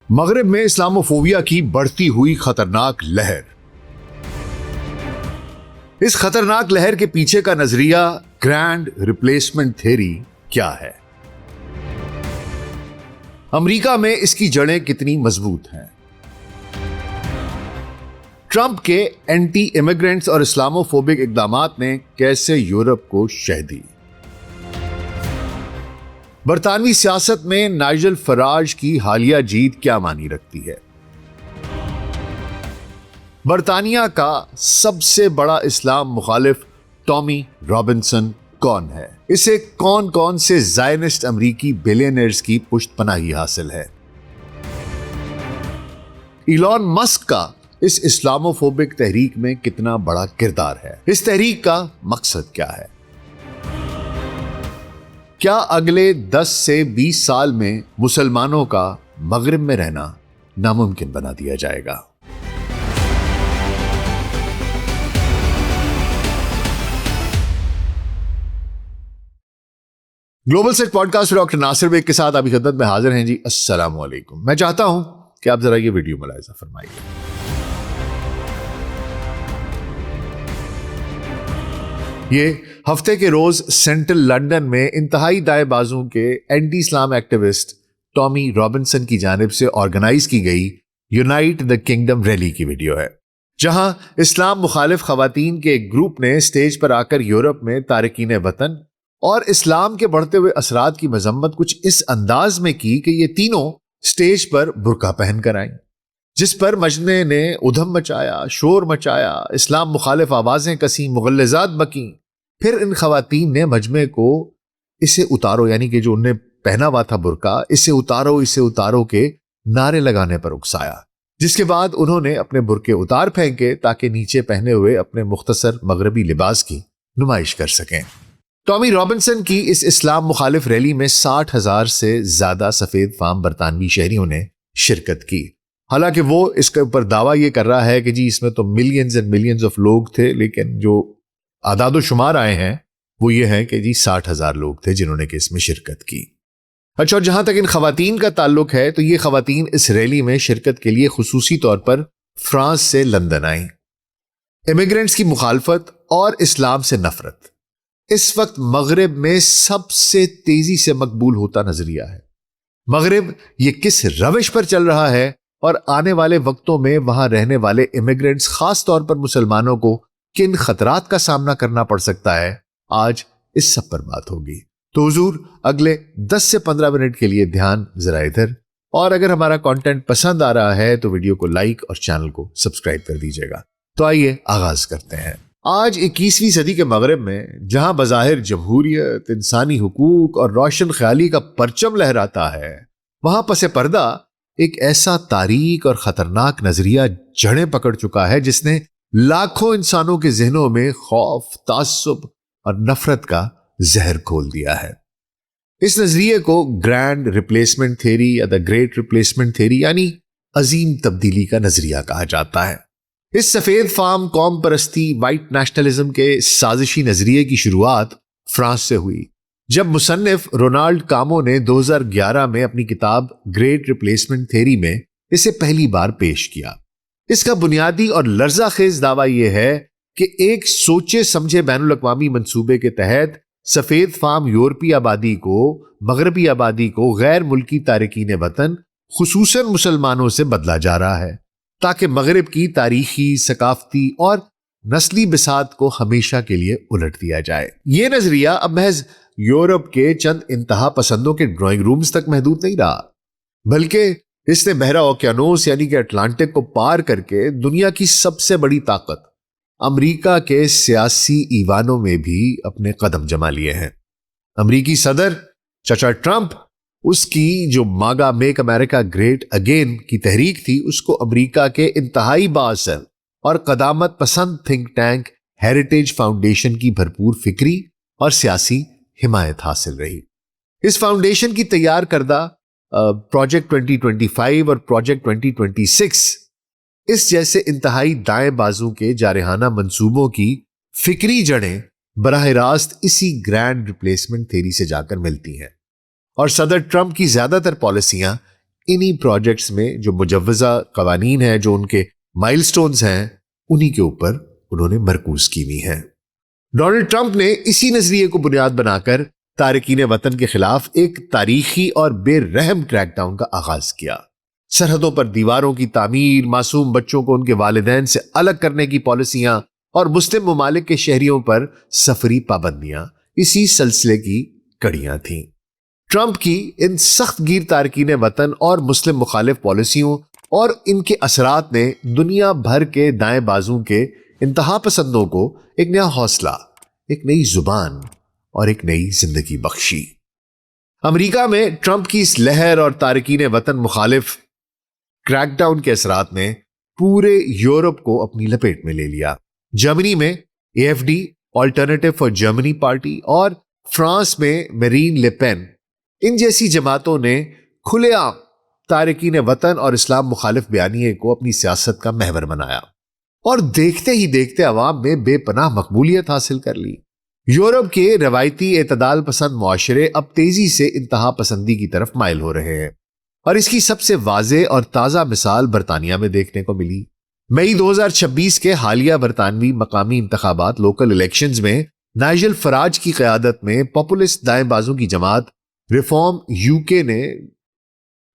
مغرب میں اسلاموفوبیا کی بڑھتی ہوئی خطرناک لہر. اس خطرناک لہر کے پیچھے کا نظریہ گرینڈ ریپلیسمنٹ تھیوری کیا ہے؟ امریکہ میں اس کی جڑیں کتنی مضبوط ہیں؟ ٹرمپ کے اینٹی امیگرینٹس اور اسلاموفوبک اقدامات نے کیسے یورپ کو شہ دی؟ برطانوی سیاست میں نائجل فراج کی حالیہ جیت کیا معنی رکھتی ہے؟ برطانیہ کا سب سے بڑا اسلام مخالف ٹامی رابنسن کون ہے؟ اسے کون کون سے زائنسٹ امریکی بلینئرز کی پشت پناہی حاصل ہے؟ ایلون مسک کا اس اسلاموفوبک تحریک میں کتنا بڑا کردار ہے؟ اس تحریک کا مقصد کیا ہے؟ کیا اگلے 10 سے 20 سال میں مسلمانوں کا مغرب میں رہنا ناممکن بنا دیا جائے گا؟ Global set podcast doctor Nasir Baig کے ساتھ آپ کی خدمت میں حاضر ہیں جی. السلام علیکم. میں چاہتا ہوں کہ آپ ذرا یہ ویڈیو ملاحظہ فرمائیے. یہ ہفتے کے روز سینٹرل لندن میں انتہائی دائیں بازوں کے اینٹی اسلام ایکٹیوسٹ ٹامی رابنسن کی جانب سے آرگنائز کی گئی یونائٹ دا کنگڈم ریلی کی ویڈیو ہے، جہاں اسلام مخالف خواتین کے ایک گروپ نے اسٹیج پر آ کر یورپ میں تارکین وطن اور اسلام کے بڑھتے ہوئے اثرات کی مذمت کچھ اس انداز میں کی کہ یہ تینوں اسٹیج پر برقع پہن کر آئیں، جس پر مجمع نے ادھم مچایا، شور مچایا، اسلام مخالف آوازیں کسیں، مغلظات بکیں. پھر ان خواتین نے مجمع کو اسے اتارو، یعنی کہ جو انہیں پہنا ہوا تھا برقع، اسے اتارو کے نعرے لگانے پر اکسایا، جس کے بعد انہوں نے اپنے برقعے اتار پھینکے تاکہ نیچے پہنے ہوئے اپنے مختصر مغربی لباس کی نمائش کر سکیں. ٹامی رابنسن کی اس اسلام مخالف ریلی میں 60,000 سے زیادہ سفید فام برطانوی شہریوں نے شرکت کی. حالانکہ وہ اس کے اوپر دعویٰ یہ کر رہا ہے کہ جی اس میں تو ملینز اینڈ ملینز آف لوگ تھے، لیکن جو اعداد و شمار آئے ہیں وہ یہ ہے کہ جی 60,000 لوگ تھے جنہوں نے کہ اس میں شرکت کی. اچھا، اور جہاں تک ان خواتین کا تعلق ہے تو یہ خواتین اس ریلی میں شرکت کے لیے خصوصی طور پر فرانس سے لندن آئیں. امیگرینٹس کی مخالفت اور اسلام سے نفرت اس وقت مغرب میں سب سے تیزی سے مقبول ہوتا نظریہ ہے. مغرب یہ کس روش پر چل رہا ہے اور آنے والے وقتوں میں وہاں رہنے والے امیگرینٹس خاص طور پر مسلمانوں کو کن خطرات کا سامنا کرنا پڑ سکتا ہے، آج اس سب پر بات ہوگی. تو حضور اگلے 10 سے 15 منٹ کے لیے دھیان ذرا ادھر، اور اگر ہمارا کانٹینٹ پسند آ رہا ہے تو ویڈیو کو لائک اور چینل کو سبسکرائب کر دیجیے گا. تو آئیے آغاز کرتے ہیں. آج 21ویں صدی کے مغرب میں جہاں بظاہر جمہوریت، انسانی حقوق اور روشن خیالی کا پرچم لہراتا ہے، وہاں پس پردہ ایک ایسا تاریک اور خطرناک نظریہ جڑیں پکڑ چکا ہے جس نے لاکھوں انسانوں کے ذہنوں میں خوف، تعصب اور نفرت کا زہر کھول دیا ہے. اس نظریے کو گرینڈ ریپلیسمنٹ تھیوری یا دا گریٹ ریپلیسمنٹ تھیوری یعنی عظیم تبدیلی کا نظریہ کہا جاتا ہے. اس سفید فام قوم پرستی، وائٹ نیشنلزم کے سازشی نظریے کی شروعات فرانس سے ہوئی، جب مصنف رونالڈ کامو نے 2011 میں اپنی کتاب گریٹ ریپلیسمنٹ تھیوری میں اسے پہلی بار پیش کیا. اس کا بنیادی اور لرزہ خیز دعویٰ یہ ہے کہ ایک سوچے سمجھے بین الاقوامی منصوبے کے تحت سفید فام یورپی آبادی کو، مغربی آبادی کو غیر ملکی تارکین وطن خصوصاً مسلمانوں سے بدلا جا رہا ہے، تاکہ مغرب کی تاریخی، ثقافتی اور نسلی بساط کو ہمیشہ کے لیے الٹ دیا جائے. یہ نظریہ اب محض یورپ کے چند انتہا پسندوں کے ڈرائنگ رومز تک محدود نہیں رہا، بلکہ اس نے بحیرہ اوقیانوس یعنی کہ اٹلانٹک کو پار کر کے دنیا کی سب سے بڑی طاقت امریکہ کے سیاسی ایوانوں میں بھی اپنے قدم جما لیے ہیں. امریکی صدر چچا ٹرمپ، اس کی جو ماگا میک امریکہ گریٹ اگین کی تحریک تھی، اس کو امریکہ کے انتہائی بااثر اور قدامت پسند تھنک ٹینک ہیریٹیج فاؤنڈیشن کی بھرپور فکری اور سیاسی حمایت حاصل رہی. اس فاؤنڈیشن کی تیار کردہ پروجیکٹ 2025 اور پروجیکٹ 2026 اس جیسے انتہائی دائیں بازو کے جارحانہ منصوبوں کی فکری جڑیں براہ راست اسی گرینڈ ریپلیسمنٹ تھیوری سے جا کر ملتی ہیں، اور صدر ٹرمپ کی زیادہ تر پالیسیاں انہی پروجیکٹس میں جو مجوزہ قوانین ہیں، جو ان کے مائل سٹونز ہیں، انہی کے اوپر انہوں نے مرکوز کی ہوئی ہیں۔ ڈونلڈ ٹرمپ نے اسی نظریے کو بنیاد بنا کر تارکین وطن کے خلاف ایک تاریخی اور بے رحم کریک ڈاؤن کا آغاز کیا۔ سرحدوں پر دیواروں کی تعمیر، معصوم بچوں کو ان کے والدین سے الگ کرنے کی پالیسیاں اور مسلم ممالک کے شہریوں پر سفری پابندیاں اسی سلسلے کی کڑیاں تھیں۔ ٹرمپ کی ان سخت گیر تارکین وطن اور مسلم مخالف پالیسیوں اور ان کے اثرات نے دنیا بھر کے دائیں بازوں کے انتہا پسندوں کو ایک نیا حوصلہ، ایک نئی زبان اور ایک نئی زندگی بخشی۔ امریکہ میں ٹرمپ کی اس لہر اور تارکین وطن مخالف کریک ڈاؤن کے اثرات نے پورے یورپ کو اپنی لپیٹ میں لے لیا۔ جرمنی میں AfD alternative for Germany party اور فرانس میں میرین لے پین، ان جیسی جماعتوں نے کھلے عام تارکین وطن اور اسلام مخالف بیانیے کو اپنی سیاست کا محور بنایا اور دیکھتے ہی دیکھتے عوام میں بے پناہ مقبولیت حاصل کر لی۔ یورپ کے روایتی اعتدال پسند معاشرے اب تیزی سے انتہا پسندی کی طرف مائل ہو رہے ہیں، اور اس کی سب سے واضح اور تازہ مثال برطانیہ میں دیکھنے کو ملی۔ مئی 2026 کے حالیہ برطانوی مقامی انتخابات لوکل الیکشنز میں نائجل فراج کی قیادت میں پاپولسٹ دائیں بازوں کی جماعت ریفارم UK نے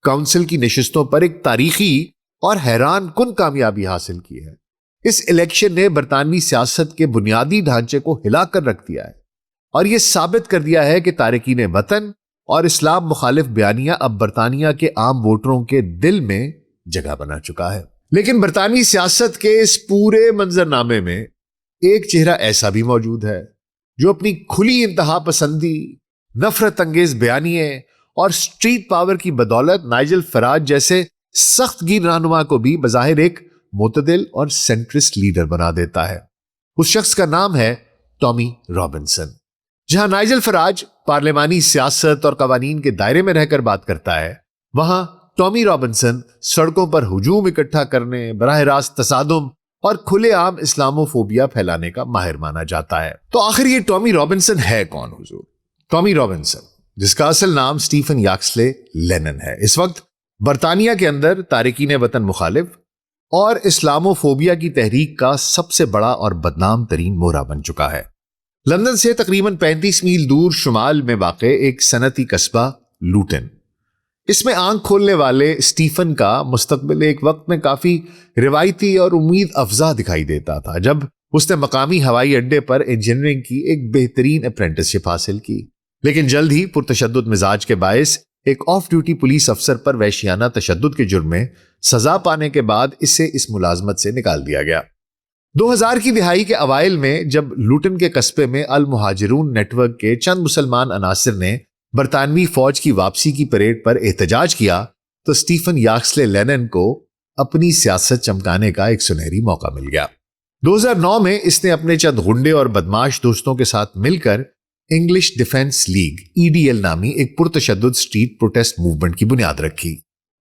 کونسل کی نشستوں پر ایک تاریخی اور حیران کن کامیابی حاصل کی ہے۔ اس الیکشن نے برطانوی سیاست کے بنیادی ڈھانچے کو ہلا کر رکھ دیا ہے اور یہ ثابت کر دیا ہے کہ تارکین وطن اور اسلام مخالف بیانیہ اب برطانیہ کے عام ووٹروں کے دل میں جگہ بنا چکا ہے۔ لیکن برطانوی سیاست کے اس پورے منظرنامے میں ایک چہرہ ایسا بھی موجود ہے جو اپنی کھلی انتہا پسندی، نفرت انگیز بیانیے اور سٹریٹ پاور کی بدولت نائجل فراج جیسے سخت گیر رہنما کو بھی بظاہر ایک معتدل اور سینٹرسٹ لیڈر بنا دیتا ہے۔ اس شخص کا نام ہے ٹامی رابنسن۔ جہاں نائجل فراج پارلیمانی سیاست اور قوانین کے دائرے میں رہ کر بات کرتا ہے، وہاں ٹامی رابنسن سڑکوں پر ہجوم اکٹھا کرنے، براہ راست تصادم اور کھلے عام اسلاموفوبیا پھیلانے کا ماہر مانا جاتا ہے۔ تو آخر یہ ٹامی رابنسن ہے کون حضور؟ ٹامی رابنسن، جس کا اصل نام سٹیفن یاکسلے لینن ہے، اس وقت برطانیہ کے اندر تارکین وطن مخالف اور اسلاموفوبیا کی تحریک کا سب سے بڑا اور بدنام ترین مورا بن چکا ہے۔ لندن سے تقریباً 35 میل دور شمال میں واقع ایک صنعتی قصبہ لوٹن، اس میں آنکھ کھولنے والے سٹیفن کا مستقبل ایک وقت میں کافی روایتی اور امید افزا دکھائی دیتا تھا جب اس نے مقامی ہوائی اڈے پر انجینئرنگ کی ایک بہترین اپرینٹسشپ حاصل کی، لیکن جلد ہی پرتشدد مزاج کے باعث ایک آف ڈیوٹی پولیس افسر پر وحشیانہ تشدد کے جرم میں سزا پانے کے بعد اسے اس ملازمت سے نکال دیا گیا۔ 2000 کی دہائی کے اوائل میں جب لوٹن کے قصبے میں المہاجرون نیٹ ورک کے چند مسلمان عناصر نے برطانوی فوج کی واپسی کی پریڈ پر احتجاج کیا تو سٹیفن یاکسلے لینن کو اپنی سیاست چمکانے کا ایک سنہری موقع مل گیا۔ 2009 میں اس نے اپنے چند غنڈے اور بدماش دوستوں کے ساتھ مل کر انگلش ڈیفنس لیگ EDL نامی ایک پرتشدد سٹریٹ پروٹیسٹ موومنٹ کی بنیاد رکھی۔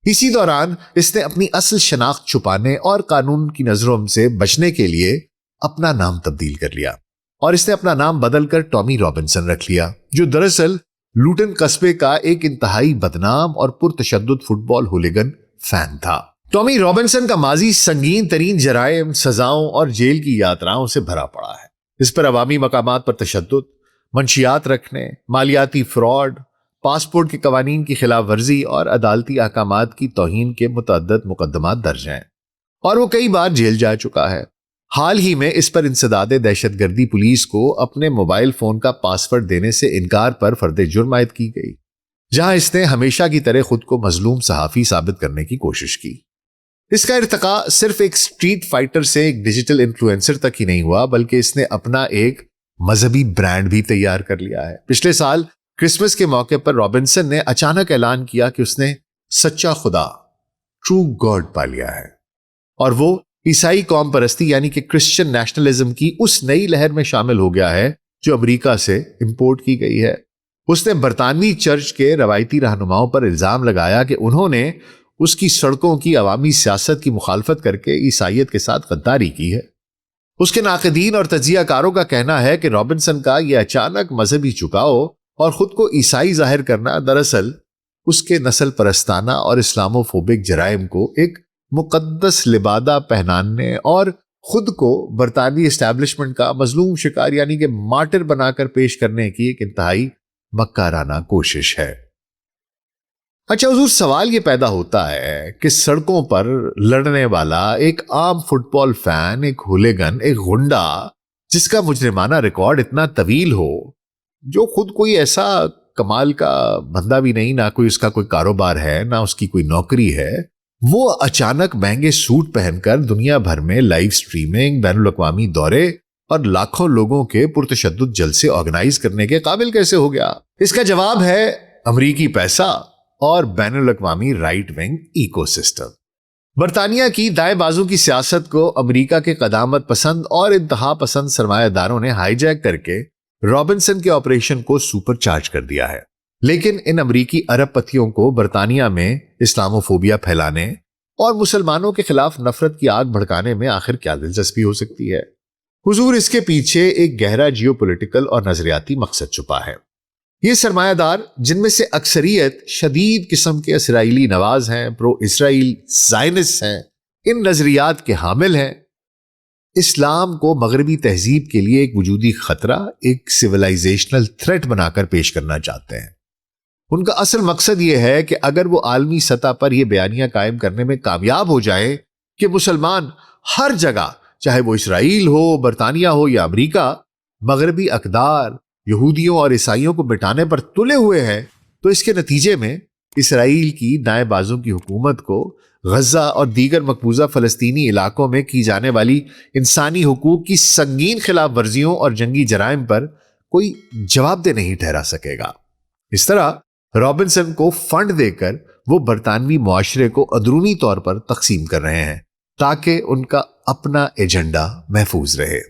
اسی دوران اس نے اپنی اصل شناخت چھپانے اور قانون کی نظروں سے بچنے کے لیے اپنا نام تبدیل کر لیا، اور اس نے اپنا نام بدل کر ٹامی رابنسن رکھ لیا، جو دراصل لوٹن قصبے کا ایک انتہائی بدنام اور پرتشدد فٹ بال ہولیگن فین تھا۔ ٹامی رابنسن کا ماضی سنگین ترین جرائم، سزاؤں اور جیل کی یاتراؤں سے بھرا پڑا ہے۔ اس پر عوامی مقامات پر تشدد، منشیات رکھنے، مالیاتی فراڈ، پاسپورٹ کے قوانین کی خلاف ورزی اور عدالتی احکامات کی توہین کے متعدد مقدمات درج ہیں، اور وہ کئی بار جیل جا چکا ہے۔ حال ہی میں اس پر انسداد دہشت گردی پولیس کو اپنے موبائل فون کا پاسورڈ دینے سے انکار پر فرد جرم عائد کی گئی، جہاں اس نے ہمیشہ کی طرح خود کو مظلوم صحافی ثابت کرنے کی کوشش کی۔ اس کا ارتقاء صرف ایک سٹریٹ فائٹر سے ایک ڈیجیٹل انفلوئنسر تک ہی نہیں ہوا، بلکہ اس نے اپنا ایک مذہبی برانڈ بھی تیار کر لیا ہے۔ پچھلے سال کرسمس کے موقع پر رابنسن نے اچانک اعلان کیا کہ اس نے سچا خدا، ٹرو گاڈ پا لیا ہے، اور وہ عیسائی قوم پرستی یعنی کہ کرسچن نیشنلزم کی اس نئی لہر میں شامل ہو گیا ہے جو امریکہ سے امپورٹ کی گئی ہے۔ اس نے برطانوی چرچ کے روایتی رہنماؤں پر الزام لگایا کہ انہوں نے اس کی سڑکوں کی عوامی سیاست کی مخالفت کر کے عیسائیت کے ساتھ غداری کی ہے۔ اس کے ناقدین اور تجزیہ کاروں کا کہنا ہے کہ رابنسن کا یہ اچانک مذہبی جھکاؤ اور خود کو عیسائی ظاہر کرنا دراصل اس کے نسل پرستانہ اور اسلاموفوبک جرائم کو ایک مقدس لبادہ پہنانے اور خود کو برطانوی اسٹیبلشمنٹ کا مظلوم شکار یعنی کہ مارٹر بنا کر پیش کرنے کی ایک انتہائی مکارانہ کوشش ہے۔ اچھا حضور، سوال یہ پیدا ہوتا ہے کہ سڑکوں پر لڑنے والا ایک عام فٹ بال فین، ایک ہولیگن، ایک غنڈا جس کا مجرمانہ ریکارڈ اتنا طویل ہو، جو خود کوئی ایسا کمال کا بندہ بھی نہیں، نہ کوئی اس کا کوئی کاروبار ہے، نہ اس کی کوئی نوکری ہے، وہ اچانک مہنگے سوٹ پہن کر دنیا بھر میں لائیو سٹریمنگ، بین الاقوامی دورے اور لاکھوں لوگوں کے پرتشدد جلسے آرگنائز کرنے کے قابل کیسے ہو گیا؟ اس کا جواب ہے امریکی پیسہ اور بین الاقوامی رائٹ ونگ ایکو سسٹم۔ برطانیہ کی دائیں بازو کی سیاست کو امریکہ کے قدامت پسند اور انتہا پسند سرمایہ داروں نے ہائی جیک کر کے رابنسن کے آپریشن کو سپر چارج کر دیا ہے۔ لیکن ان امریکی ارب پتیوں کو برطانیہ میں اسلاموفوبیا پھیلانے اور مسلمانوں کے خلاف نفرت کی آگ بھڑکانے میں آخر کیا دلچسپی ہو سکتی ہے؟ حضور، اس کے پیچھے ایک گہرا جیو پولیٹیکل اور نظریاتی مقصد چھپا ہے۔ یہ سرمایہ دار، جن میں سے اکثریت شدید قسم کے اسرائیلی نواز ہیں، پرو اسرائیل زائنسٹ ہیں، ان نظریات کے حامل ہیں، اسلام کو مغربی تہذیب کے لیے ایک وجودی خطرہ، ایک سیولائزیشنل تھریٹ بنا کر پیش کرنا چاہتے ہیں۔ ان کا اصل مقصد یہ ہے کہ اگر وہ عالمی سطح پر یہ بیانیہ قائم کرنے میں کامیاب ہو جائیں کہ مسلمان ہر جگہ، چاہے وہ اسرائیل ہو، برطانیہ ہو یا امریکہ، مغربی اقدار یہودیوں اور عیسائیوں کو مٹانے پر تلے ہوئے ہیں، تو اس کے نتیجے میں اسرائیل کی دائیں بازو کی حکومت کو غزہ اور دیگر مقبوضہ فلسطینی علاقوں میں کی جانے والی انسانی حقوق کی سنگین خلاف ورزیوں اور جنگی جرائم پر کوئی جواب دہ نہیں ٹھہرا سکے گا۔ اس طرح رابنسن کو فنڈ دے کر وہ برطانوی معاشرے کو اندرونی طور پر تقسیم کر رہے ہیں تاکہ ان کا اپنا ایجنڈا محفوظ رہے۔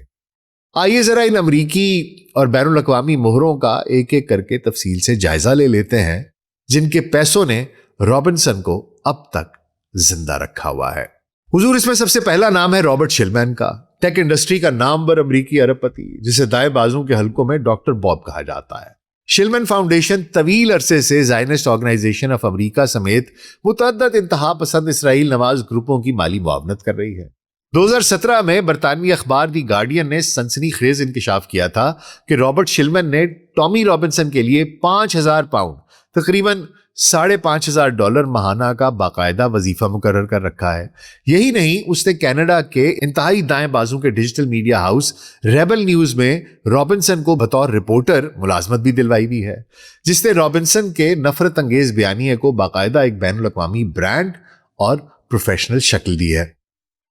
آئیے ذرا ان امریکی اور بین الاقوامی مہروں کا ایک ایک کر کے تفصیل سے جائزہ لے لیتے ہیں جن کے پیسوں نے رابنسن کو اب تک زندہ رکھا ہوا ہے۔ حضور، اس میں سب سے پہلا نام ہے رابرٹ شلمین کا، ٹیک انڈسٹری کا نامور امریکی ارب پتی، جسے دائیں بازو کے حلقوں میں ڈاکٹر باب کہا جاتا ہے۔ شلمین فاؤنڈیشن طویل عرصے سے زائنسٹ آرگنائزیشن آف امریکہ سمیت متعدد انتہا پسند اسرائیل نواز گروپوں کی مالی معاونت کر رہی ہے۔ 2017 میں برطانوی اخبار دی گارڈین نے سنسنی خیز انکشاف کیا تھا کہ رابرٹ شلمین نے ٹامی رابنسن کے لیے 5,000 پاؤنڈ، تقریباً $5,500 ماہانہ کا باقاعدہ وظیفہ مقرر کر رکھا ہے۔ یہی نہیں، اس نے کینیڈا کے انتہائی دائیں بازو کے digital media house rebel news میں رابنسن کو بطور رپورٹر ملازمت بھی دلوائی بھی ہے، جس نے رابنسن کے نفرت انگیز بیانیے کو باقاعدہ ایک بین الاقوامی برانڈ اور پروفیشنل شکل دی ہے۔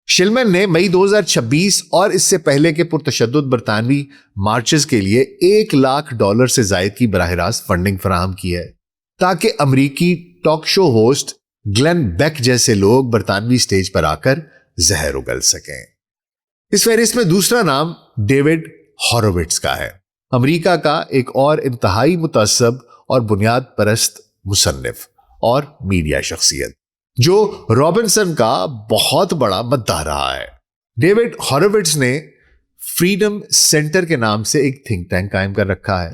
شلمین نے مئی 2026 اور اس سے پہلے کے پرتشدد برطانوی مارچز کے لیے $1,00,000 سے زائد کی براہ راست فنڈنگ فراہم کی ہے تاکہ امریکی talk show host Glenn Beck جیسے لوگ برطانوی سٹیج پر آ کر زہر اگل سکیں۔ اس فہرست میں دوسرا نام ڈیوڈ ہارووٹز کا ہے، امریکہ کا ایک اور انتہائی متعصب اور بنیاد پرست مصنف اور میڈیا شخصیت جو رابنسن کا بہت بڑا مداح رہا ہے۔ ڈیوڈ ہارووٹز نے فریڈم سینٹر کے نام سے ایک تھنک ٹینک قائم کر رکھا ہے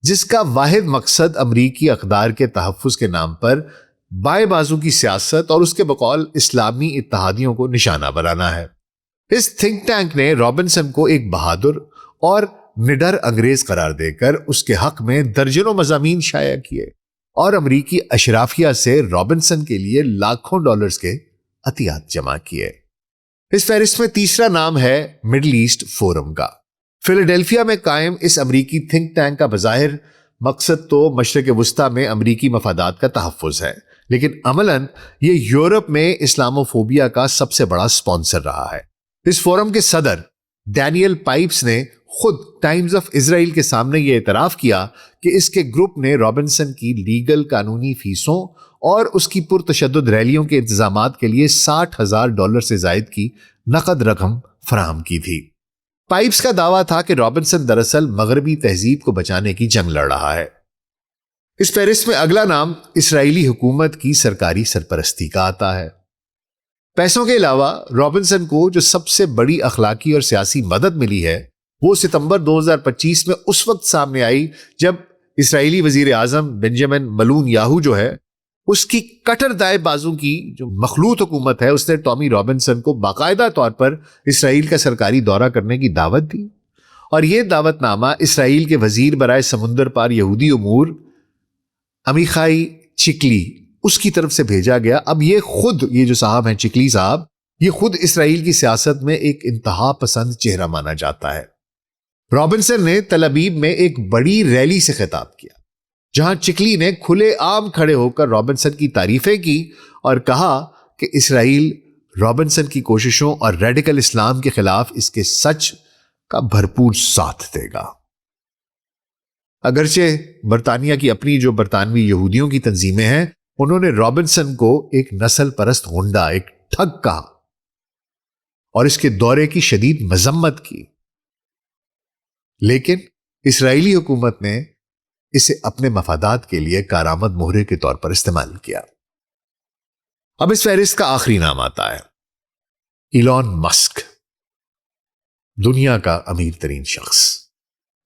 جس کا واحد مقصد امریکی اقدار کے تحفظ کے نام پر بائیں بازو کی سیاست اور اس کے بقول اسلامی اتحادیوں کو نشانہ بنانا ہے۔ اس تھنک ٹینک نے رابنسن کو ایک بہادر اور نڈر انگریز قرار دے کر اس کے حق میں درجنوں مضامین شائع کیے اور امریکی اشرافیہ سے رابنسن کے لیے لاکھوں ڈالرز کے عطیات جمع کیے۔ اس فہرست میں تیسرا نام ہے مڈل ایسٹ فورم کا۔ فیلاڈیلفیا میں قائم اس امریکی تھنک ٹینک کا بظاہر مقصد تو مشرق وسطیٰ میں امریکی مفادات کا تحفظ ہے، لیکن عملاً یہ یورپ میں اسلاموفوبیا کا سب سے بڑا سپانسر رہا ہے۔ اس فورم کے صدر ڈینیل پائپس نے خود ٹائمز آف اسرائیل کے سامنے یہ اعتراف کیا کہ اس کے گروپ نے رابنسن کی لیگل قانونی فیسوں اور اس کی پرتشدد ریلیوں کے انتظامات کے لیے $60,000 سے زائد کی نقد رقم فراہم کی تھی۔ پائپس کا دعویٰ تھا کہ رابنسن دراصل مغربی تہذیب کو بچانے کی جنگ لڑ رہا ہے۔ اس فہرست میں اگلا نام اسرائیلی حکومت کی سرکاری سرپرستی کا آتا ہے۔ پیسوں کے علاوہ رابنسن کو جو سب سے بڑی اخلاقی اور سیاسی مدد ملی ہے وہ ستمبر 2025 میں اس وقت سامنے آئی جب اسرائیلی وزیر اعظم بنجامن ملون یاہو جو ہے اس کی کٹر دائیں بازو کی جو مخلوط حکومت ہے اس نے ٹامی رابنسن کو باقاعدہ طور پر اسرائیل کا سرکاری دورہ کرنے کی دعوت دی، اور یہ دعوت نامہ اسرائیل کے وزیر برائے سمندر پار یہودی امور عمیخائی چکلی اس کی طرف سے بھیجا گیا۔ اب یہ جو صاحب ہیں چکلی صاحب، یہ خود اسرائیل کی سیاست میں ایک انتہا پسند چہرہ مانا جاتا ہے۔ رابنسن نے تل ابیب میں ایک بڑی ریلی سے خطاب کیا جہاں چکلی نے کھلے عام کھڑے ہو کر رابنسن کی تعریفیں کی اور کہا کہ اسرائیل رابنسن کی کوششوں اور ریڈیکل اسلام کے خلاف اس کے سچ کا بھرپور ساتھ دے گا۔ اگرچہ برطانیہ کی اپنی جو برطانوی یہودیوں کی تنظیمیں ہیں انہوں نے رابنسن کو ایک نسل پرست غنڈہ، ایک ٹھگ کہا اور اس کے دورے کی شدید مذمت کی، لیکن اسرائیلی حکومت نے اسے اپنے مفادات کے لیے کارآمد مہرے کے طور پر استعمال کیا۔ اب اس فہرست کا آخری نام آتا ہے ایلون مسک، دنیا کا امیر ترین شخص۔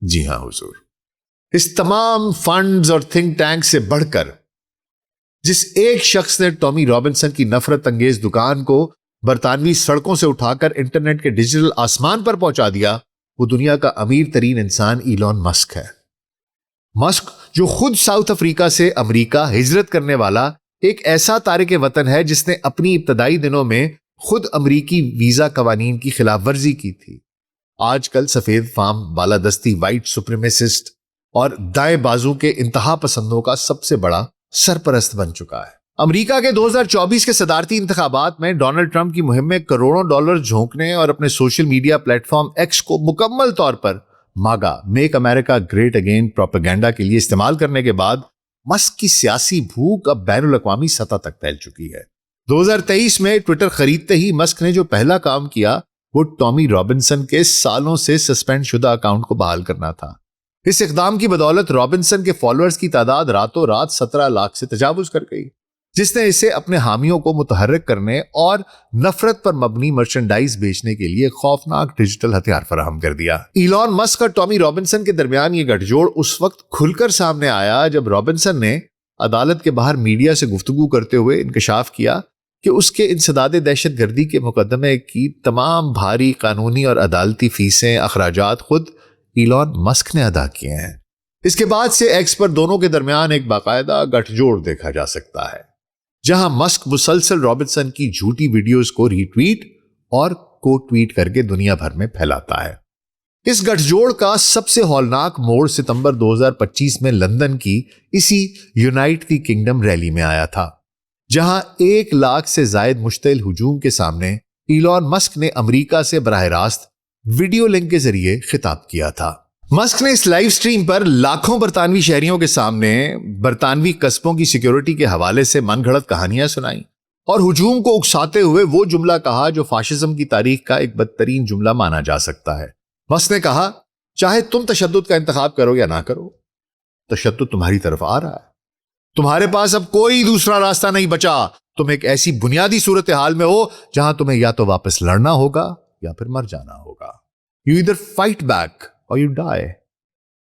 جی ہاں حضور، اس تمام فنڈز اور تھنک ٹینک سے بڑھ کر جس ایک شخص نے ٹامی رابنسن کی نفرت انگیز دکان کو برطانوی سڑکوں سے اٹھا کر انٹرنیٹ کے ڈیجیٹل آسمان پر پہنچا دیا، وہ دنیا کا امیر ترین انسان ایلون مسک ہے۔ مسک جو خود ساؤتھ افریقہ سے امریکہ ہجرت کرنے والا ایک ایسا تارک وطن ہے جس نے اپنی ابتدائی دنوں میں خود امریکی ویزا قوانین کی خلاف ورزی کی تھی، آج کل سفید فام بالادستی وائٹ سپریمیسسٹ اور دائیں بازو کے انتہا پسندوں کا سب سے بڑا سرپرست بن چکا ہے۔ امریکہ کے 2024 کے صدارتی انتخابات میں ڈونلڈ ٹرمپ کی مہم میں کروڑوں ڈالر جھونکنے اور اپنے social media plate form x کو مکمل طور پر ماگا میک امریکہ گریٹ اگین پروپیگنڈا کے لیے استعمال کرنے کے بعد مسک کی سیاسی بھوک اب بین الاقوامی سطح تک پھیل چکی ہے۔ 2023 میں ٹویٹر خریدتے ہی مسک نے جو پہلا کام کیا وہ ٹامی رابنسن کے سالوں سے سسپینڈ شدہ اکاؤنٹ کو بحال کرنا تھا۔ اس اقدام کی بدولت رابنسن کے فالوورز کی تعداد راتوں رات 17 لاکھ سے تجاوز کر گئی، جس نے اسے اپنے حامیوں کو متحرک کرنے اور نفرت پر مبنی مرچنڈائز بیچنے کے لیے خوفناک ڈیجیٹل ہتھیار فراہم کر دیا۔ ایلون مسک اور ٹامی رابنسن کے درمیان یہ گٹھ جوڑ اس وقت کھل کر سامنے آیا جب رابنسن نے عدالت کے باہر میڈیا سے گفتگو کرتے ہوئے انکشاف کیا کہ اس کے انسداد دہشت گردی کے مقدمے کی تمام بھاری قانونی اور عدالتی فیسیں، اخراجات خود ایلون مسک نے ادا کیے ہیں۔ اس کے بعد سے ایکس پر دونوں کے درمیان ایک باقاعدہ گٹھ جوڑ دیکھا جا سکتا ہے جہاں مسک مسلسل رابنسن کی جھوٹی ویڈیوز کو ری ٹویٹ اور کو ٹویٹ کر کے دنیا بھر میں پھیلاتا ہے۔ اس گٹھ جوڑ کا سب سے ہولناک موڑ ستمبر 2025 میں لندن کی اسی یونائٹ دی کنگڈم ریلی میں آیا تھا، جہاں 1 لاکھ سے زائد مشتعل ہجوم کے سامنے ایلون مسک نے امریکہ سے براہ راست ویڈیو لنک کے ذریعے خطاب کیا تھا۔ مسک نے اس لائیو سٹریم پر لاکھوں برطانوی شہریوں کے سامنے برطانوی قصبوں کی سیکیورٹی کے حوالے سے من گھڑت کہانیاں سنائیں اور ہجوم کو اکساتے ہوئے وہ جملہ کہا جو فاشزم کی تاریخ کا ایک بدترین جملہ مانا جا سکتا ہے۔ مسک نے کہا، چاہے تم تشدد کا انتخاب کرو یا نہ کرو، تشدد تمہاری طرف آ رہا ہے، تمہارے پاس اب کوئی دوسرا راستہ نہیں بچا، تم ایک ایسی بنیادی صورتحال میں ہو جہاں تمہیں یا تو واپس لڑنا ہوگا یا پھر مر جانا ہوگا۔ You either fight back or you die۔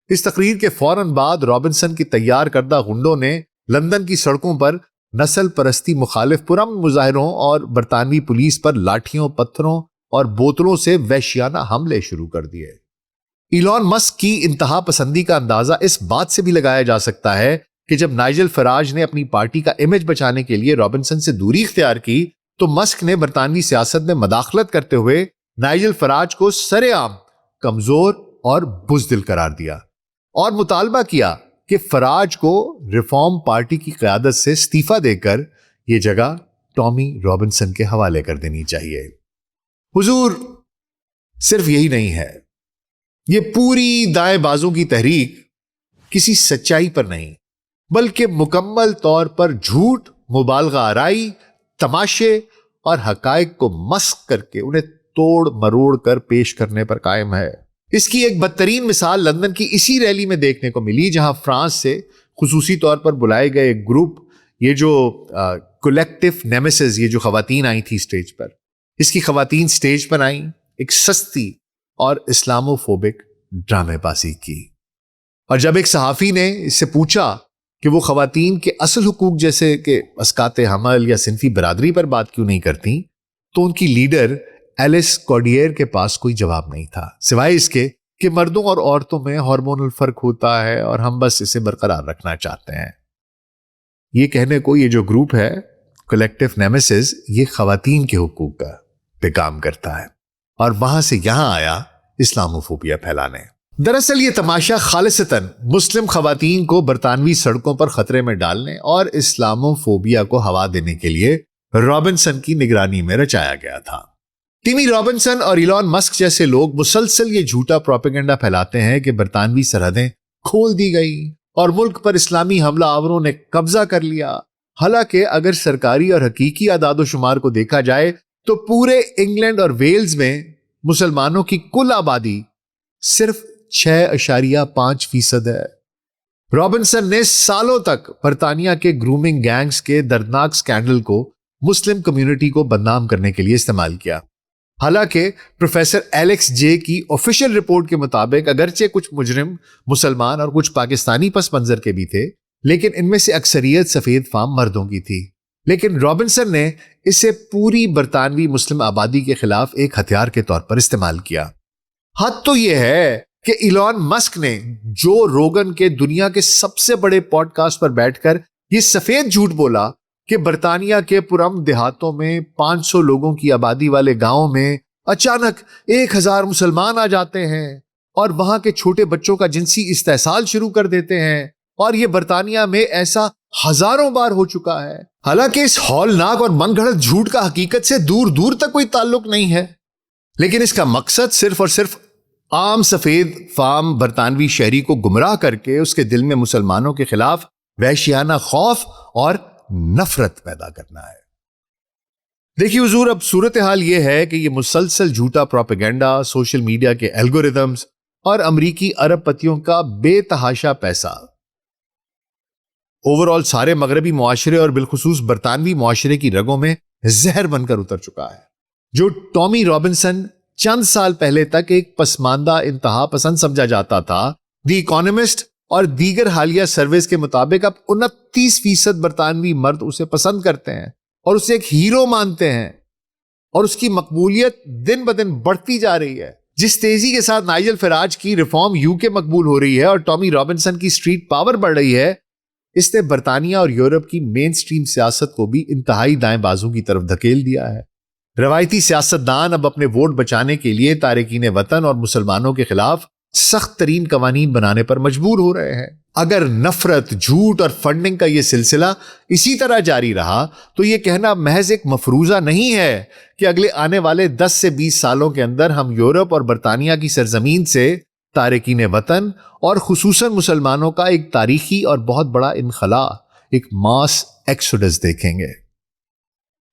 اس تقریر کے فوراً بعد رابنسن کی تیار کردہ غنڈوں نے لندن کی سڑکوں پر نسل پرستی مخالف پرامن مظاہروں اور برطانوی پولیس پر لاٹھیوں، پتھروں اور بوتلوں سے وحشیانہ حملے شروع کر دیے۔ ایلون مسک کی انتہا پسندی کا اندازہ اس بات سے بھی لگایا جا سکتا ہے کہ جب نائجل فراج نے اپنی پارٹی کا امیج بچانے کے لیے رابنسن سے دوری اختیار کی تو مسک نے برطانوی سیاست میں مداخلت کرتے ہوئے نائجل فراج کو سرے عام کمزور اور بزدل قرار دیا اور مطالبہ کیا کہ فراج کو ریفارم پارٹی کی قیادت سے استعفیٰ دے کر یہ جگہ ٹامی رابنسن کے حوالے کر دینی چاہیے۔ حضور، صرف یہی نہیں ہے، یہ پوری دائیں بازو کی تحریک کسی سچائی پر نہیں بلکہ مکمل طور پر جھوٹ، مبالغہ آرائی، تماشے اور حقائق کو مسخ کر کے انہیں توڑ مروڑ کر پیش کرنے پر قائم ہے۔ اس کی ایک بدترین مثال لندن کی اسی ریلی میں دیکھنے کو ملی جہاں فرانس سے خصوصی طور پر بلائے گئے ایک گروپ، یہ جو کولیکٹیو نیمیسز، یہ جو خواتین آئی تھی سٹیج پر، اس کی خواتین سٹیج پر آئیں، ایک سستی اور اسلامو فوبک ڈرامے بازی کی، اور جب ایک صحافی نے اس سے پوچھا کہ وہ خواتین کے اصل حقوق جیسے کہ اسقاط حمل یا صنفی برادری پر بات کیوں نہیں کرتی، تو ان کی لیڈر ایلس کارڈیئر کے پاس کوئی جواب نہیں تھا، سوائے اس کے کہ مردوں اور عورتوں میں ہارمونل فرق ہوتا ہے اور ہم بس اسے برقرار رکھنا چاہتے ہیں۔ یہ کہنے کو یہ جو گروپ ہے کلیکٹیو نیمیسس، یہ خواتین کے حقوق کا پہ کام کرتا ہے، اور وہاں سے یہاں آیا اسلاموفوبیا پھیلانے۔ دراصل یہ تماشا خالصتاً مسلم خواتین کو برطانوی سڑکوں پر خطرے میں ڈالنے اور اسلاموفوبیا کو ہوا دینے کے لیے رابنسن کی نگرانی میں رچایا گیا تھا۔ ٹیمی رابنسن اور ایلان مسک جیسے لوگ مسلسل یہ جھوٹا پروپیگنڈا پھیلاتے ہیں کہ برطانوی سرحدیں کھول دی گئی اور ملک پر اسلامی حملہ آوروں نے قبضہ کر لیا، حالانکہ اگر سرکاری اور حقیقی اعداد و شمار کو دیکھا جائے تو پورے انگلینڈ اور ویلز میں مسلمانوں کی کل آبادی صرف 6.5% ہے۔ رابنسن نے سالوں تک برطانیہ کے گرومنگ گینگز کے دردناک سکینڈل کو مسلم کمیونٹی کو بدنام کرنے کے لیے استعمال کیا، حالانکہ پروفیسر ایلیکس جے کی آفیشیل رپورٹ کے مطابق اگرچہ کچھ مجرم مسلمان اور کچھ پاکستانی پس منظر کے بھی تھے، لیکن ان میں سے اکثریت سفید فام مردوں کی تھی۔ لیکن رابنسن نے اسے پوری برطانوی مسلم آبادی کے خلاف ایک ہتھیار کے طور پر استعمال کیا۔ حد تو یہ ہے کہ ایلان مسک نے جو روگن کے دنیا کے سب سے بڑے پوڈ کاسٹ پر بیٹھ کر یہ سفید جھوٹ بولا کہ برطانیہ کے پرامن دیہاتوں میں 500 لوگوں کی آبادی والے گاؤں میں اچانک 1000 مسلمان آ جاتے ہیں اور وہاں کے چھوٹے بچوں کا جنسی استحصال شروع کر دیتے ہیں، اور یہ برطانیہ میں ایسا ہزاروں بار ہو چکا ہے، حالانکہ اس ہولناک اور من گھڑت جھوٹ کا حقیقت سے دور دور تک کوئی تعلق نہیں ہے، لیکن اس کا مقصد صرف اور صرف عام سفید فام برطانوی شہری کو گمراہ کر کے اس کے دل میں مسلمانوں کے خلاف وحشیانہ خوف اور نفرت پیدا کرنا ہے۔ دیکھیے حضور، اب صورتحال یہ ہے کہ یہ مسلسل جھوٹا پروپیگنڈا، سوشل میڈیا کے الگوریدمز اور امریکی ارب پتیوں کا بے تحاشا پیسہ اوورآل سارے مغربی معاشرے اور بالخصوص برطانوی معاشرے کی رگوں میں زہر بن کر اتر چکا ہے۔ جو ٹامی رابنسن چند سال پہلے تک ایک پسماندہ انتہا پسند سمجھا جاتا تھا، دی اکانومسٹ اور دیگر حالیہ سرویز کے مطابق اب 29% برطانوی مرد اسے پسند کرتے ہیں اور اسے ایک ہیرو مانتے ہیں، اور اس کی مقبولیت دن بدن بڑھتی جا رہی ہے۔ جس تیزی کے ساتھ نائجل فراج کی ریفارم UK مقبول ہو رہی ہے اور ٹامی رابنسن کی اسٹریٹ پاور بڑھ رہی ہے، اس نے برطانیہ اور یورپ کی مین سٹریم سیاست کو بھی انتہائی دائیں بازو کی طرف دھکیل دیا ہے۔ روایتی سیاستدان اب اپنے ووٹ بچانے کے لیے تارکین وطن اور مسلمانوں کے خلاف سخت ترین قوانین بنانے پر مجبور ہو رہے ہیں۔ اگر نفرت، جھوٹ اور فنڈنگ کا یہ سلسلہ اسی طرح جاری رہا تو یہ کہنا محض ایک مفروضہ نہیں ہے کہ اگلے آنے والے 10 سے 20 سالوں کے اندر ہم یورپ اور برطانیہ کی سرزمین سے تارکین وطن اور خصوصاً مسلمانوں کا ایک تاریخی اور بہت بڑا انخلاء، ایک ماس ایکسوڈس دیکھیں گے۔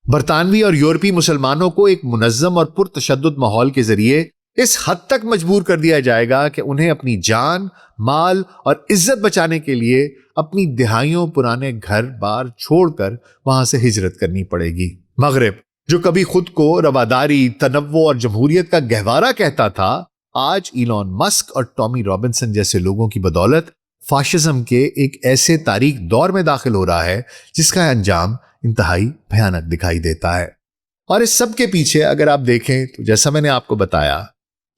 برطانوی اور یورپی مسلمانوں کو ایک منظم اور پرتشدد ماحول کے ذریعے اس حد تک مجبور کر دیا جائے گا کہ انہیں اپنی جان، مال اور عزت بچانے کے لیے اپنی دہائیوں پرانے گھر بار چھوڑ کر وہاں سے ہجرت کرنی پڑے گی۔ مغرب، جو کبھی خود کو رواداری، تنوع اور جمہوریت کا گہوارہ کہتا تھا، آج ایلان مسک اور ٹامی رابنسن جیسے لوگوں کی بدولت فاشزم کے ایک ایسے تاریک دور میں داخل ہو رہا ہے جس کا انجام انتہائی بھیانک دکھائی دیتا ہے۔ اور اس سب کے پیچھے اگر آپ دیکھیں تو جیسا میں نے آپ کو بتایا،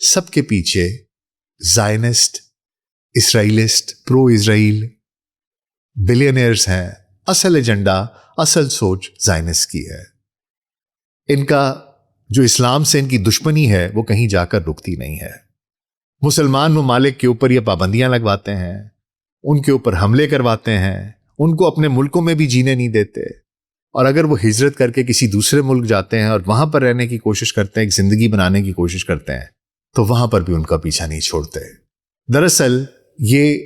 سب کے پیچھے زائنسٹ، اسرائیلسٹ، پرو اسرائیل بلینئرز ہیں۔ اصل ایجنڈا، اصل سوچ زائنسٹ کی ہے۔ ان کا جو اسلام سے ان کی دشمنی ہے وہ کہیں جا کر رکتی نہیں ہے۔ مسلمان ممالک کے اوپر یہ پابندیاں لگواتے ہیں، ان کے اوپر حملے کرواتے ہیں، ان کو اپنے ملکوں میں بھی جینے نہیں دیتے، اور اگر وہ ہجرت کر کے کسی دوسرے ملک جاتے ہیں اور وہاں پر رہنے کی کوشش کرتے ہیں، ایک زندگی بنانے کی کوشش کرتے ہیں، تو وہاں پر بھی ان کا پیچھا نہیں چھوڑتے۔ دراصل یہ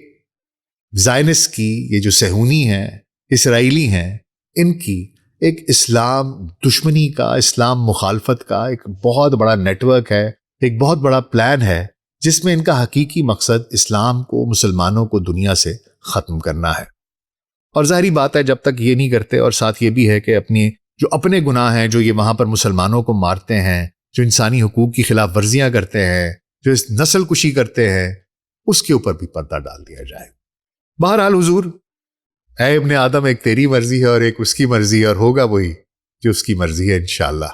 زائنسٹ کی یہ جو صہیونی ہیں، اسرائیلی ہیں، ان کی ایک اسلام دشمنی کا، اسلام مخالفت کا ایک بہت بڑا نیٹ ورک ہے، ایک بہت بڑا پلان ہے، جس میں ان کا حقیقی مقصد اسلام کو، مسلمانوں کو دنیا سے ختم کرنا ہے۔ اور ظاہری بات ہے جب تک یہ نہیں کرتے، اور ساتھ یہ بھی ہے کہ اپنے گناہ ہیں جو یہ وہاں پر مسلمانوں کو مارتے ہیں، جو انسانی حقوق کی خلاف ورزیاں کرتے ہیں، جو اس نسل کشی کرتے ہیں، اس کے اوپر بھی پردہ ڈال دیا جائے۔ بہرحال حضور، اے ابن آدم، ایک تیری مرضی ہے اور ایک اس کی مرضی ہے، اور ہوگا وہی جو اس کی مرضی ہے انشاءاللہ۔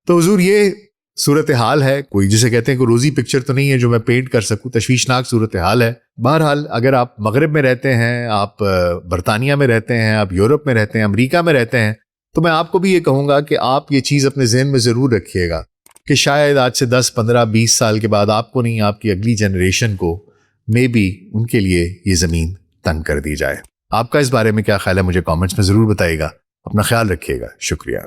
تو حضور یہ صورتحال ہے، کوئی جسے کہتے ہیں کہ روزی پکچر تو نہیں ہے جو میں پینٹ کر سکوں، تشویشناک صورتحال ہے۔ بہرحال اگر آپ مغرب میں رہتے ہیں، آپ برطانیہ میں رہتے ہیں، آپ یورپ میں رہتے ہیں، امریکہ میں رہتے ہیں، تو میں آپ کو بھی یہ کہوں گا کہ آپ یہ چیز اپنے ذہن میں ضرور رکھیے گا کہ شاید آج سے 10 15 20 سال کے بعد آپ کو نہیں، آپ کی اگلی جنریشن کو مے بی ان کے لیے یہ زمین تنگ کر دی جائے۔ آپ کا اس بارے میں کیا خیال ہے؟ مجھے کامنٹس میں ضرور بتائیے گا۔ اپنا خیال رکھیے گا، شکریہ۔